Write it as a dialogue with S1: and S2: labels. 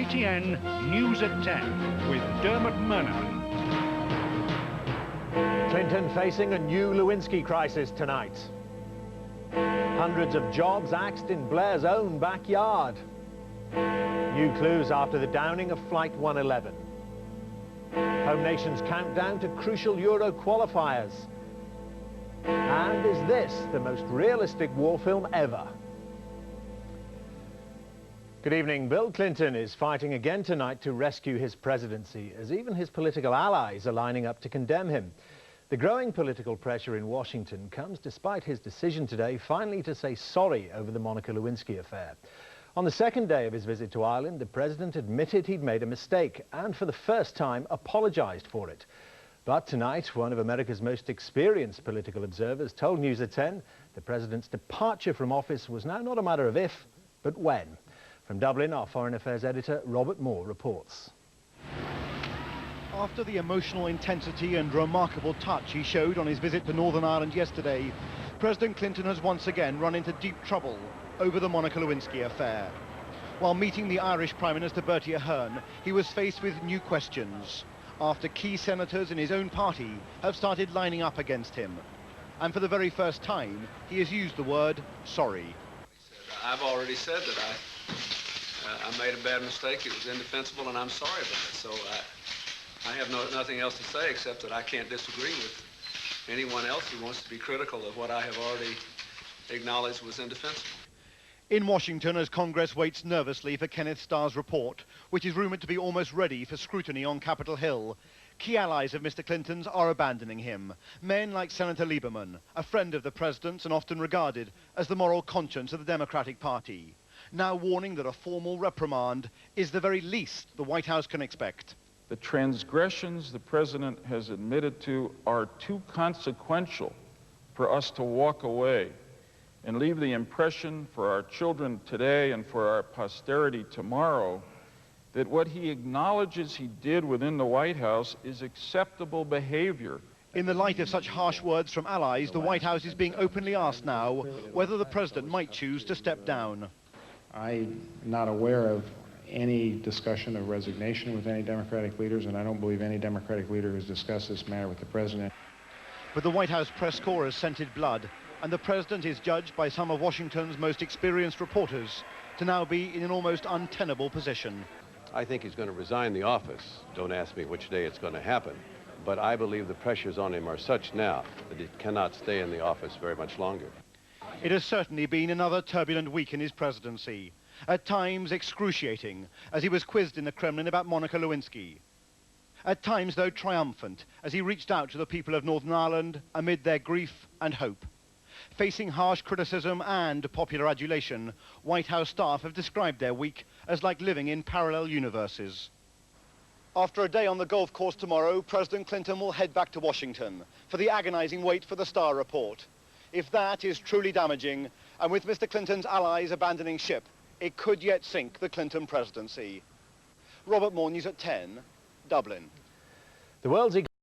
S1: ITN News at 10 with Dermot Murnaghan.
S2: Clinton facing a new Lewinsky crisis tonight. Hundreds of jobs axed in Blair's own backyard. New clues after the downing of Flight 111. Home nation's countdown to crucial Euro qualifiers. And is this the most realistic war film ever? Good evening. Bill Clinton is fighting again tonight to rescue his presidency, as even his political allies are lining up to condemn him. The growing political pressure in Washington comes despite his decision today finally to say sorry over the Monica Lewinsky affair. On the second day of his visit to Ireland, the president admitted he'd made a mistake and for the first time apologized for it. But tonight, one of America's most experienced political observers told News at 10 the president's departure from office was now not a matter of if, but when. From Dublin, our Foreign Affairs editor Robert Moore reports.
S3: After the emotional intensity and remarkable touch he showed on his visit to Northern Ireland yesterday, President Clinton has once again run into deep trouble over the Monica Lewinsky affair. While meeting the Irish Prime Minister Bertie Ahern, he was faced with new questions after key senators in his own party have started lining up against him. And for the very first time, he has used the word sorry.
S4: I've already said that I made a bad mistake. It was indefensible, and I'm sorry about it. So I have nothing else to say except that I can't disagree with anyone else who wants to be critical of what I have already acknowledged was indefensible.
S3: In Washington, as Congress waits nervously for Kenneth Starr's report, which is rumoured to be almost ready for scrutiny on Capitol Hill, key allies of Mr. Clinton's are abandoning him. Men like Senator Lieberman, a friend of the president's and often regarded as the moral conscience of the Democratic Party, now warning that a formal reprimand is the very least the White House can expect.
S5: The transgressions the president has admitted to are too consequential for us to walk away and leave the impression for our children today and for our posterity tomorrow that what he acknowledges he did within the White House is acceptable behavior.
S3: In the light of such harsh words from allies, the White House is being openly asked now whether the president might choose to step down.
S6: I'm not aware of any discussion of resignation with any Democratic leaders, and I don't believe any Democratic leader has discussed this matter with the president.
S3: But the White House press corps has scented blood, and the president is judged by some of Washington's most experienced reporters to now be in an almost untenable position.
S7: I think he's going to resign the office. Don't ask me which day it's going to happen. But I believe the pressures on him are such now that he cannot stay in the office very much longer.
S3: It has certainly been another turbulent week in his presidency, at times excruciating, as he was quizzed in the Kremlin about Monica Lewinsky. At times, though, triumphant, as he reached out to the people of Northern Ireland amid their grief and hope. Facing harsh criticism and popular adulation, White House staff have described their week as like living in parallel universes. After a day on the golf course tomorrow, President Clinton will head back to Washington for the agonizing wait for the Starr report. If that is truly damaging, and with Mr. Clinton's allies abandoning ship, it could yet sink the Clinton presidency. Robert Moore, News at 10, Dublin.
S2: The world's